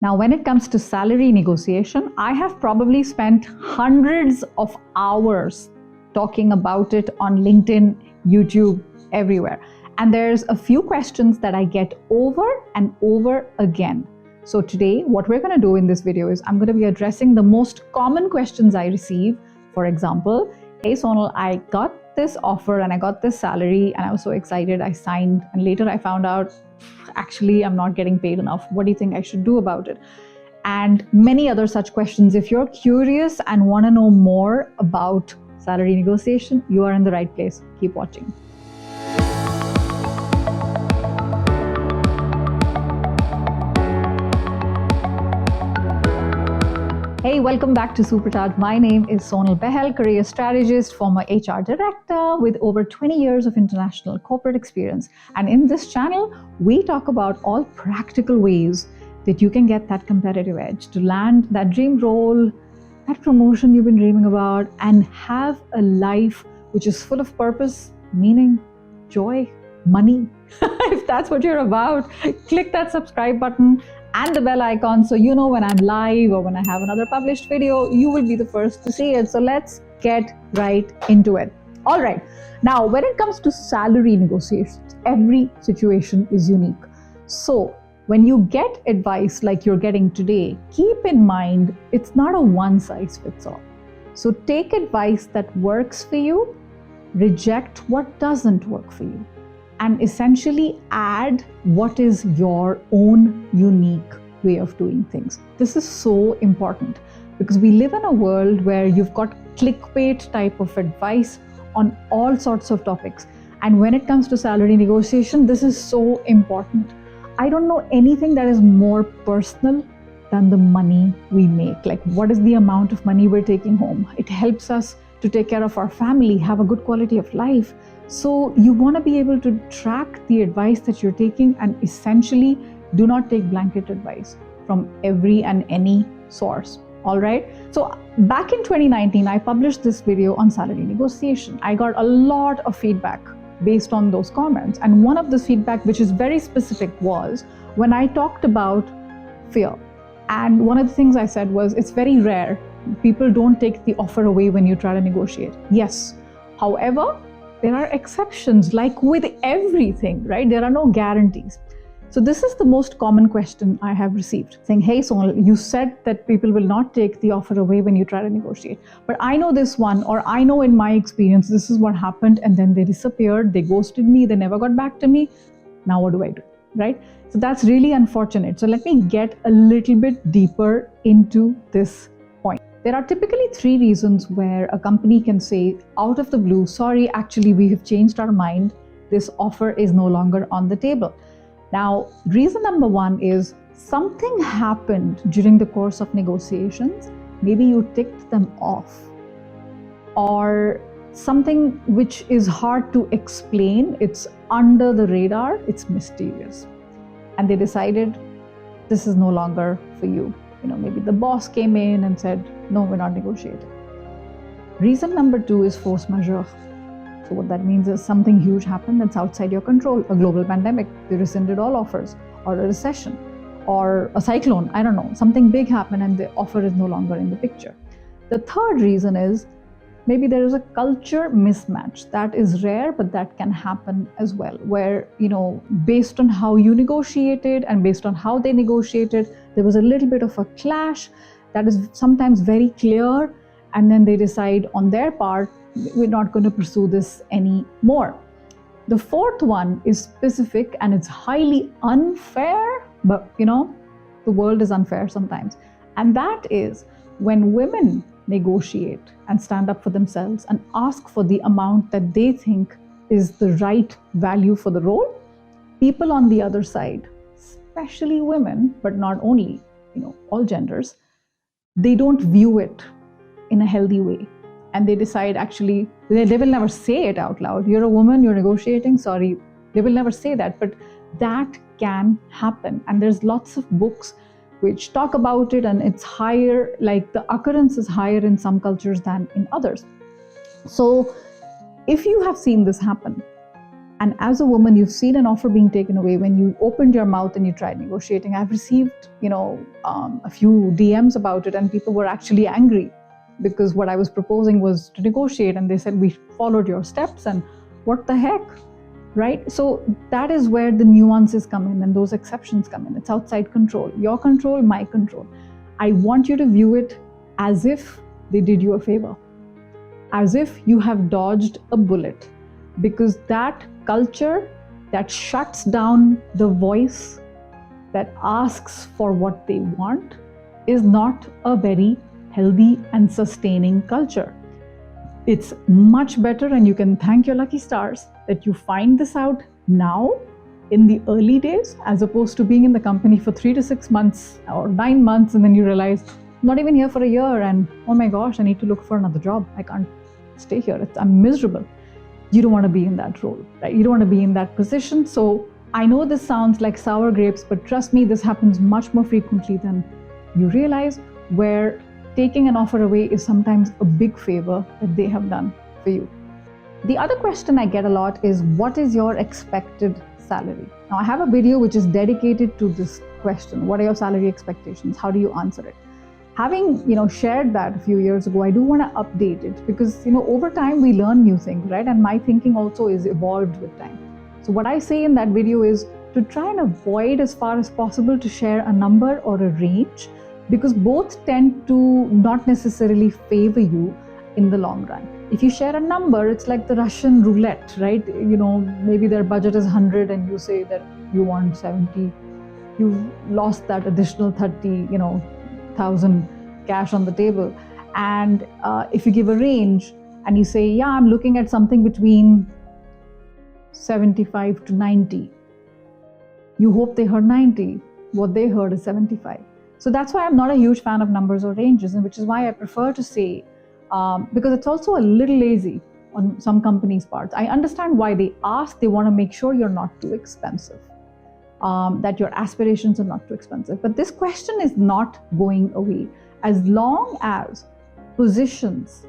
Now, when it comes to salary negotiation, I have probably spent hundreds of hours talking about it on LinkedIn, YouTube, everywhere. And there's a few questions that I get over and over again. So today, what we're going to do in this video is I'm going to be addressing the most common questions I receive. For example, hey Sonal, I got this offer and I got this salary and I was so excited, I signed, and later I found out, actually, I'm not getting paid enough. What do you think I should do about it? And many other such questions. If you're curious and want to know more about salary negotiation, you are in the right place. Keep watching. Hey, welcome back to Supercharge. My name is Sonal Bahl, career strategist, former HR director with over 20 years of international corporate experience. And in this channel, we talk about all practical ways that you can get that competitive edge to land that dream role, that promotion you've been dreaming about, and have a life which is full of purpose, meaning, joy, money. If that's what you're about, click that subscribe button and the bell icon so you know when I'm live or when I have another published video, you will be the first to see it. So let's get right into it. All right. Now, when it comes to salary negotiations, every situation is unique. So when you get advice like you're getting today, keep in mind it's not a one size fits all. So take advice that works for you, reject what doesn't work for you, and essentially add what is your own unique way of doing things. This is so important because we live in a world where you've got clickbait type of advice on all sorts of topics. And when it comes to salary negotiation, this is so important. I don't know anything that is more personal than the money we make. Like, what is the amount of money we're taking home? It helps us to take care of our family, have a good quality of life. So you want to be able to track the advice that you're taking and essentially do not take blanket advice from every and any source. All right. So back in 2019, I published this video on salary negotiation. I got a lot of feedback based on those comments. And one of the feedback, which is very specific, was when I talked about fear. And one of the things I said was, it's very rare. People don't take the offer away when you try to negotiate. Yes. However, there are exceptions, like with everything, right? There are no guarantees. So this is the most common question I have received, saying, hey Sonal, you said that people will not take the offer away when you try to negotiate. But I know this one, or I know in my experience, this is what happened, and then they disappeared, they ghosted me, they never got back to me. Now what do I do, right? So that's really unfortunate. So let me get a little bit deeper into this point. There are typically three reasons where a company can say out of the blue, sorry, actually, we have changed our mind. This offer is no longer on the table. Now, reason number one is something happened during the course of negotiations. Maybe you ticked them off, or something which is hard to explain. It's under the radar. It's mysterious. And they decided this is no longer for you. Maybe the boss came in and said, no, we're not negotiating. Reason number two is force majeure. So what that means is something huge happened that's outside your control. A global pandemic, they rescinded all offers, or a recession, or a cyclone, I don't know. Something big happened and the offer is no longer in the picture. The third reason is maybe there is a culture mismatch. That is rare, but that can happen as well, where, based on how you negotiated and based on how they negotiated, there was a little bit of a clash that is sometimes very clear. And then they decide on their part, we're not going to pursue this anymore. The fourth one is specific and it's highly unfair, but the world is unfair sometimes. And that is when women negotiate and stand up for themselves and ask for the amount that they think is the right value for the role, people on the other side, especially women, but not only, all genders, they don't view it in a healthy way. And they decide, actually, they will never say it out loud. You're a woman, you're negotiating, sorry. They will never say that, but that can happen. And there's lots of books which talk about it, and it's higher, like the occurrence is higher in some cultures than in others. So if you have seen this happen, And as a woman, you've seen an offer being taken away when you opened your mouth and you tried negotiating. I've received, a few DMs about it, and people were actually angry because what I was proposing was to negotiate, and they said, we followed your steps, and what the heck, right? So that is where the nuances come in and those exceptions come in. It's outside control, your control, my control. I want you to view it as if they did you a favor, as if you have dodged a bullet, because that culture that shuts down the voice that asks for what they want is not a very healthy and sustaining culture. It's much better, and you can thank your lucky stars that you find this out now in the early days, as opposed to being in the company for 3 to 6 months or 9 months, and then you realize, I'm not even here for a year, and oh my gosh, I need to look for another job. I can't stay here. I'm miserable. You don't want to be in that role, right? You don't want to be in that position. So I know this sounds like sour grapes, but trust me, this happens much more frequently than you realize, where taking an offer away is sometimes a big favor that they have done for you. The other question I get a lot is, what is your expected salary? Now, I have a video which is dedicated to this question. What are your salary expectations? How do you answer it? Having shared that a few years ago, I do want to update it because over time we learn new things, right? And my thinking also is evolved with time. So what I say in that video is to try and avoid as far as possible to share a number or a range, because both tend to not necessarily favor you in the long run. If you share a number, it's like the Russian roulette, right? Maybe their budget is 100 and you say that you want 70. You've lost that additional 30,000 cash on the table. And if you give a range and you say, yeah, I'm looking at something between 75 to 90, you hope they heard 90. What they heard is 75. So that's why I'm not a huge fan of numbers or ranges, and which is why I prefer to say, because it's also a little lazy on some companies' parts. I understand why they ask. They want to make sure you're not too expensive, that your aspirations are not too expensive. But this question is not going away as long as positions,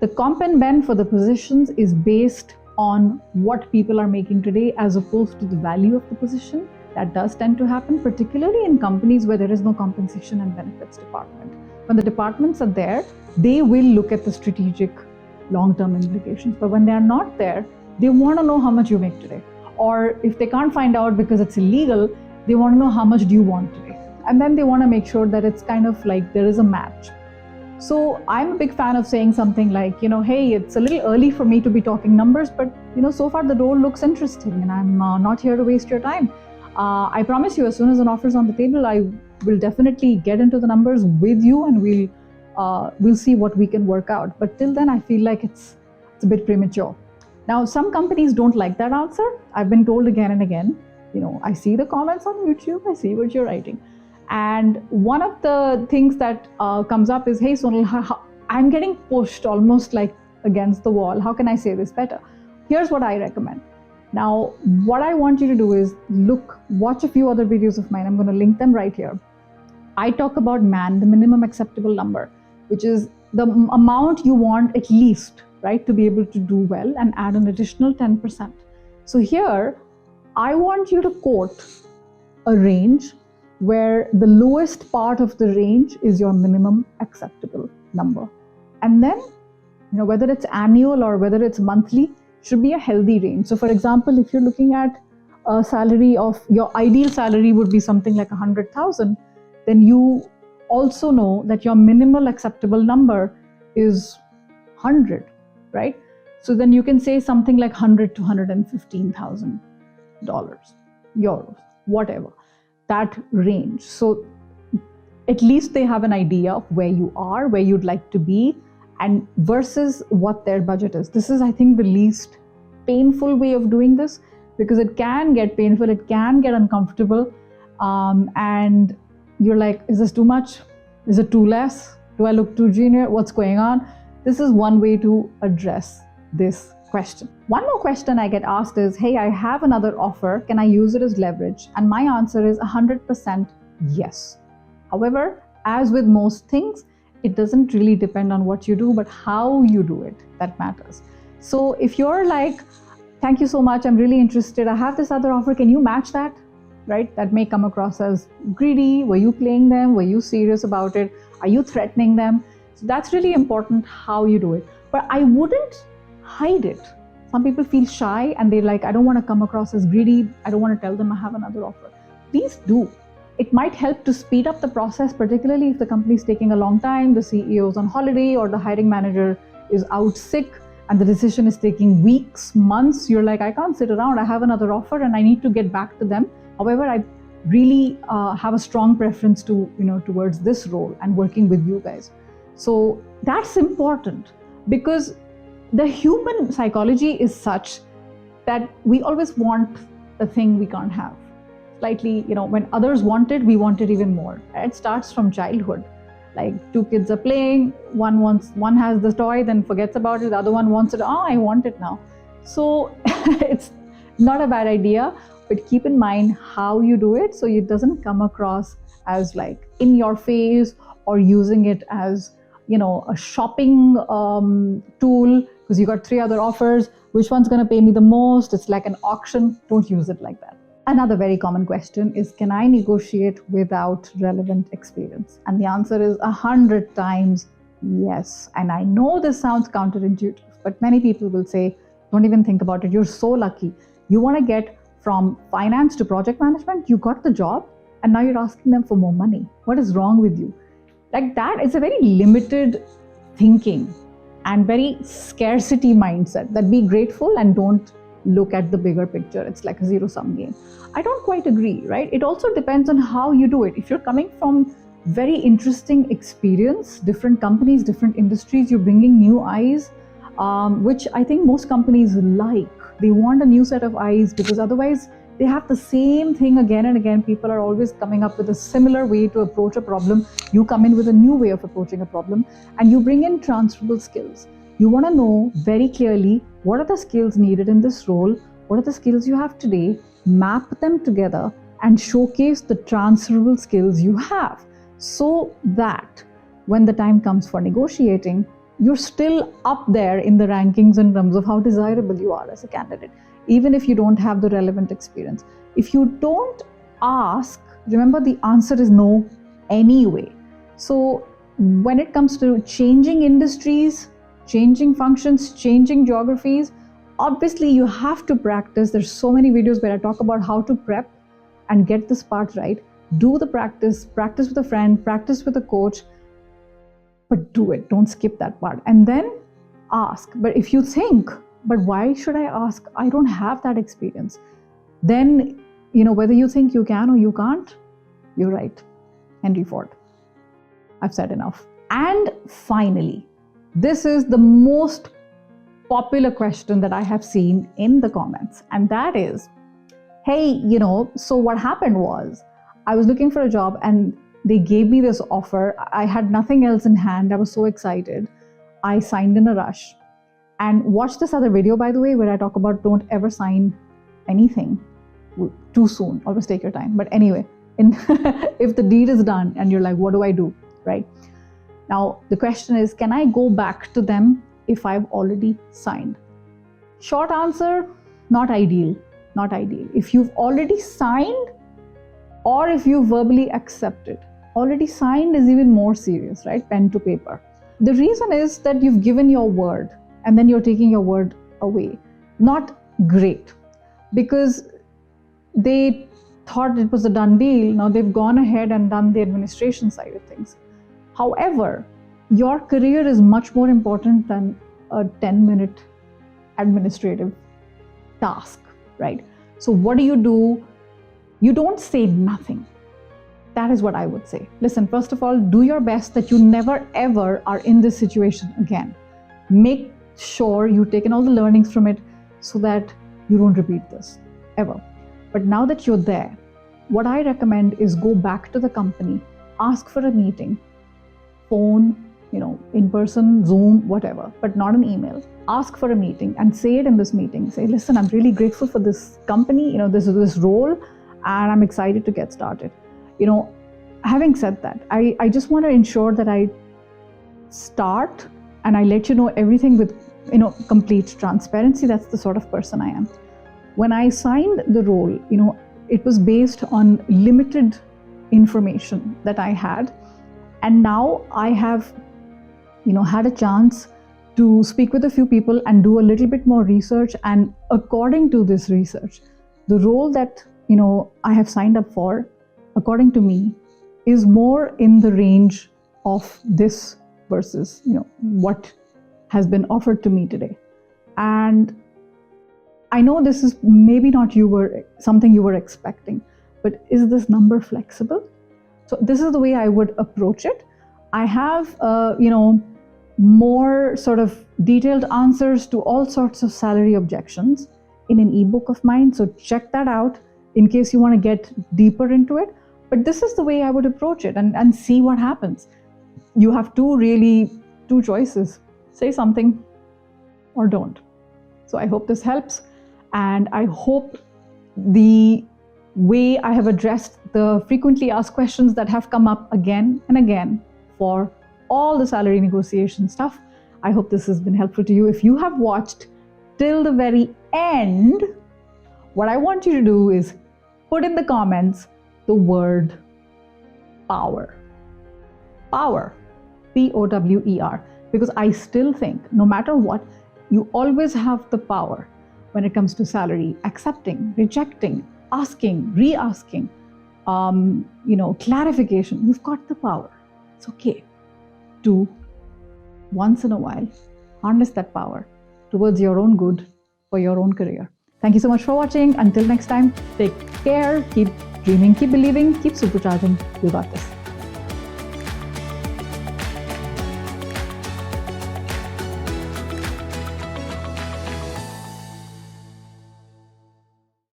the comp and ben for the positions is based on what people are making today as opposed to the value of the position. That does tend to happen, particularly in companies where there is no compensation and benefits department. When the departments are there, they will look at the strategic long-term implications. But when they are not there, they want to know how much you make today. Or if they can't find out because it's illegal, they want to know how much do you want today. And then they want to make sure that it's kind of like there is a match. So I'm a big fan of saying something like, hey, it's a little early for me to be talking numbers, but so far the role looks interesting and I'm not here to waste your time. I promise you, as soon as an offer is on the table, I will definitely get into the numbers with you, and we'll see what we can work out. But till then, I feel like it's a bit premature. Now, some companies don't like that answer. I've been told again and again. I see the comments on YouTube. I see what you're writing, and one of the things that comes up is, "Hey, Sonal, I'm getting pushed almost like against the wall. How can I say this better?" Here's what I recommend. Now, what I want you to do is watch a few other videos of mine. I'm going to link them right here. I talk about the minimum acceptable number, which is the amount you want at least, right, to be able to do well, and add an additional 10%. So here, I want you to quote a range where the lowest part of the range is your minimum acceptable number. And then, whether it's annual or whether it's monthly, should be a healthy range. So for example, if you're looking at a salary of, your ideal salary would be something like 100,000, then you also know that your minimal acceptable number is 100, right? So then you can say something like 100 to $115,000, euros, whatever, that range. So at least they have an idea of where you are, where you'd like to be, and versus what their budget is. This is, I think, the least painful way of doing this, because it can get painful, it can get uncomfortable, and you're like, is this too much? Is it too less? Do I look too junior? What's going on? This is one way to address this question. One more question I get asked is, hey, I have another offer. Can I use it as leverage? And my answer is 100% yes. However, as with most things, it doesn't really depend on what you do, but how you do it that matters. So if you're like, thank you so much, I'm really interested, I have this other offer, can you match that? Right? That may come across as greedy. Were you playing them? Were you serious about it? Are you threatening them? So that's really important how you do it. But I wouldn't hide it. Some people feel shy and they're like, I don't want to come across as greedy. I don't want to tell them I have another offer. Please do. It might help to speed up the process, particularly if the company is taking a long time, the CEO is on holiday, or the hiring manager is out sick, and the decision is taking weeks, months. You're like, I can't sit around. I have another offer and I need to get back to them. However, I really have a strong preference to, towards this role and working with you guys. So that's important, because the human psychology is such that we always want the thing we can't have. Slightly, when others want it, we want it even more. It starts from childhood. Like two kids are playing, one has the toy, then forgets about it, the other one wants it, I want it now. So it's not a bad idea. But keep in mind how you do it so it doesn't come across as like in your face, or using it as, a shopping tool, because you got 3 other offers. Which one's going to pay me the most? It's like an auction. Don't use it like that. Another very common question is, can I negotiate without relevant experience? And the answer is 100 times yes. And I know this sounds counterintuitive, but many people will say, don't even think about it. You're so lucky. You want to get from finance to project management, you got the job, and now you're asking them for more money. What is wrong with you? Like that is a very limited thinking and very scarcity mindset, that be grateful and don't look at the bigger picture. It's like a zero-sum game. I don't quite agree, right? It also depends on how you do it. If you're coming from very interesting experience, different companies, different industries, you're bringing new eyes, which I think most companies like. They want a new set of eyes, because otherwise they have the same thing again and again. People are always coming up with a similar way to approach a problem. You come in with a new way of approaching a problem, and you bring in transferable skills. You want to know very clearly, what are the skills needed in this role? What are the skills you have today? Map them together and showcase the transferable skills you have, so that when the time comes for negotiating, you're still up there in the rankings in terms of how desirable you are as a candidate, even if you don't have the relevant experience. If you don't ask, remember the answer is no anyway. So when it comes to changing industries, changing functions, changing geographies, obviously you have to practice. There's so many videos where I talk about how to prep and get this part right. Do the practice with a friend, practice with a coach, but do it. Don't skip that part. And then ask. But if you think, but why should I ask? I don't have that experience. Then, whether you think you can or you can't, you're right. Henry Ford. I've said enough. And finally, this is the most popular question that I have seen in the comments. And that is, hey, so what happened was, I was looking for a job and they gave me this offer. I had nothing else in hand. I was so excited. I signed in a rush. And watch this other video, by the way, where I talk about don't ever sign anything too soon. Always take your time. But anyway, if the deed is done and you're like, what do I do, right? Now, the question is, can I go back to them if I've already signed? Short answer, not ideal. Not ideal. If you've already signed, or if you verbally accepted. Already signed is even more serious, right? Pen to paper. The reason is that you've given your word and then you're taking your word away. Not great, because they thought it was a done deal. Now they've gone ahead and done the administration side of things. However, your career is much more important than a 10-minute administrative task, right? So what do? You don't say nothing. That is what I would say. Listen, first of all, do your best that you never ever are in this situation again. Make sure you've taken all the learnings from it so that you don't repeat this ever. But now that you're there, what I recommend is go back to the company, ask for a meeting, phone, in person, Zoom, whatever, but not an email. Ask for a meeting and say it in this meeting. Say, listen, I'm really grateful for this company, this role, and I'm excited to get started. Having said that, I just want to ensure that I start and I let you know everything with complete transparency. That's the sort of person I am. When I signed the role, it was based on limited information that I had. And now I have, had a chance to speak with a few people and do a little bit more research. And according to this research, the role that, I have signed up for, according to me, is more in the range of this versus, what has been offered to me today. And I know this is maybe not something you were expecting, but is this number flexible? So this is the way I would approach it. I have, more sort of detailed answers to all sorts of salary objections in an ebook of mine. So check that out in case you want to get deeper into it. But this is the way I would approach it and see what happens. You have two choices. Say something or don't. So I hope this helps. And I hope the way I have addressed the frequently asked questions that have come up again and again for all the salary negotiation stuff, I hope this has been helpful to you. If you have watched till the very end, what I want you to do is put in the comments the word power. Power. Power. Because I still think, no matter what, you always have the power when it comes to salary, accepting, rejecting, asking, re-asking, clarification. You've got the power. It's okay to, once in a while, harness that power towards your own good for your own career. Thank you so much for watching. Until next time, take care, keep dreaming, keep believing, keep supercharging. You got this.